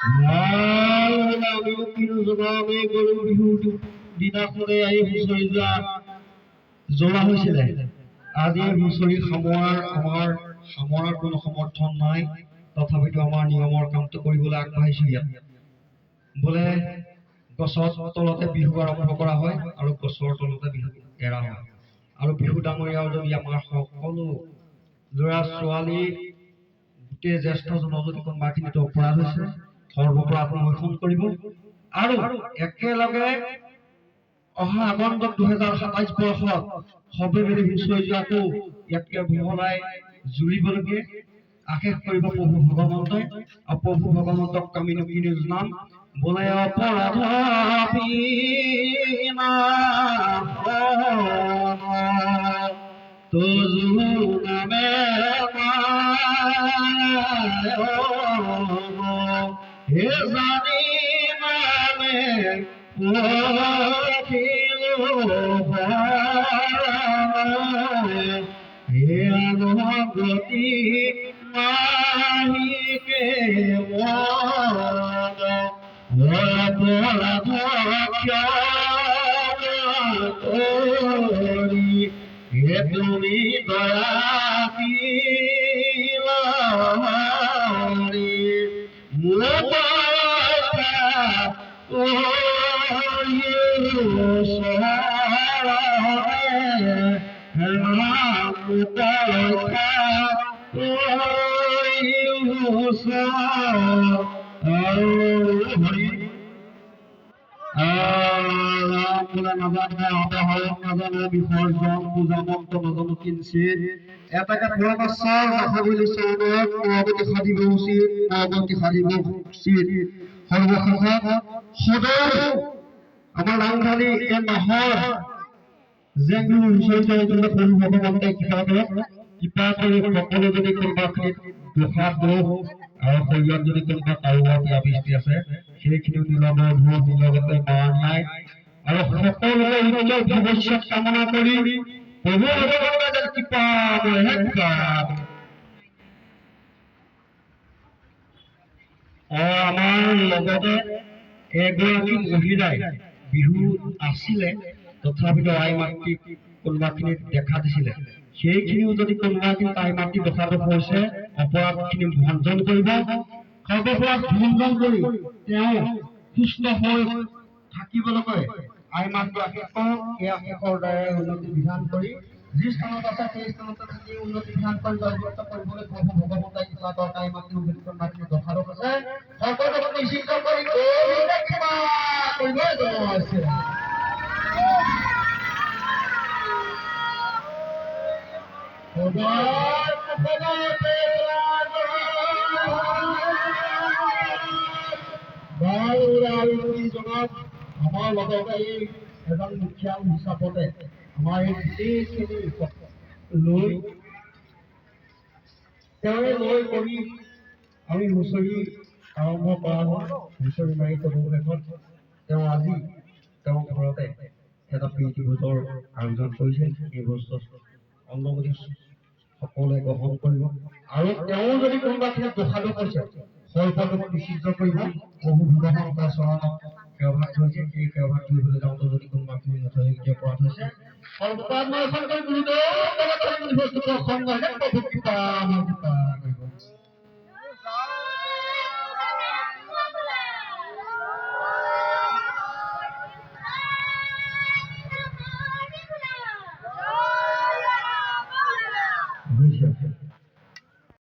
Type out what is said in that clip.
আমিও কিনো জনাম এই গৰু বিহুৰ দিনাখনে আহি হুঁচৰি জ্বলা হৈছিলে। আজি হুঁচৰি সামৰাৰ কোনো সমৰ্থন নাই, তথাপিতো আমাৰ নিয়মৰ কামটো কৰিবলৈ আগবাঢ়িছো ইয়াত। বোলে গছৰ তলতে বিহু আৰম্ভ কৰা হয় আৰু গছৰ তলতে বিহু এৰা হয়। আৰু বিহু ডাঙৰীয়াও যদি আমাৰ সকলো ল'ৰা ছোৱালী গোটেই জ্যেষ্ঠজনৰ যদি কোনোবাখিনিতো অপৰাধ হৈছে সৰ্বপৰাধ মোচন কৰিব আৰু একেলগে অহা আগন্তুক 2027 বৰ্ষত সবে মিলি হুঁচৰি যোৱাটো ইয়াতকে বহলাই জুৰিবলৈকে আশেষ কৰিব প্ৰভু ভগৱন্তই। আৰু প্ৰভু ভগৱন্তক আমি নকিনি জনাম বোলে অপৰাধ তোজু নামে হে জানি মানে হে অনুগতি মাহিকে অপরাধ করি হে তুমি দয়া দিলারি হরি বিসর্জন পূজা মন্ত্র নাজানো কিনছিল এটাকে পরমেশ্বর দেখা বলি চৌদত পৰৱৰ্তী সাধিব উচিত সৰ্বশেষত সদৌ আমাৰ নামঘালি এই মাহৰ যেগুলো হুঁচৰি প্ৰভু ভগৱন্তই কৃপা কৰি সকলো যদি কোনোবাখিনিত দোষাত দোষ আৰু শৰীৰত যদি কোনোবা কাৰোবাৰ ব্যাধিষ্টি আছে সেইখিনিও নিলম্বৰ ভোট লগতে মাৰ নাই আৰু সকলোৰে উজ্জ্বল ভৱিষ্যত কামনা কৰি প্ৰভু ভগৱন্তই যেন কৃপা আমাৰ লগতে এগৰাকী মহিলাই বিহু আছিলে তথাপিতো আই মাতৃক কোনোবাখিনিত দেখা দিছিলে সেইখিনিও যদি কোনোবাখিনিত আই মাতৃ দোষাদোষ হৈছে অপৰাধখিনি ভঞ্জন কৰিব সৰ্বপৰাধ ভঞ্জন কৰি তেওঁ সুস্থ হৈ থাকিবলৈকৈ আই মাতৃ আশীষ কৰক এই আশীষৰ দ্বাৰাই উন্নতি বিধান কৰি যি স্থানত আছে সেই স্থানতে থাকি উন্নতি বিধান কৰি জয়যুক্ত কৰিবলৈ প্ৰভু ভগৱন্তই কৃপা কৰক আই মাতৃ কোনোবাখিনি দোষাদোষ আছে সকলোকে নিশ্চিত কৰি কৃপা কৰিবলৈ জনাইছে আমাৰ লগতে এজন মুখিয়া হিচাপতে আমাৰ এই গোটেইখিনি লৈ লৈ কৰি আমি হুঁচৰি আৰম্ভ কৰা হয় হুঁচৰি মাৰি শেষত তেওঁ আজি তেওঁৰ ঘৰতে এটা প্ৰীতি ভোজৰ আয়োজন কৰিছে এই বস্তু অংগমতি সকলোৱে গ্ৰহণ কৰিব আৰু তেওঁ যদি কোনোবাখিনিত দোষাদোষ হৈছে সৰ্বদোষ নিষিদ্ধ কৰিব প্ৰভু ভগৱন্তৰ চৰণত সেৱাভাগ থৈছে সেই সেৱাভাগ ধৰিবলৈ যাওঁতে যদি কোনোবাখিনি যথেষ্ট অপৰাধ হৈছে সৰ্বপাত মই এখন কৰি গুৰুদেৱ সংগ প্ৰভু কৃপা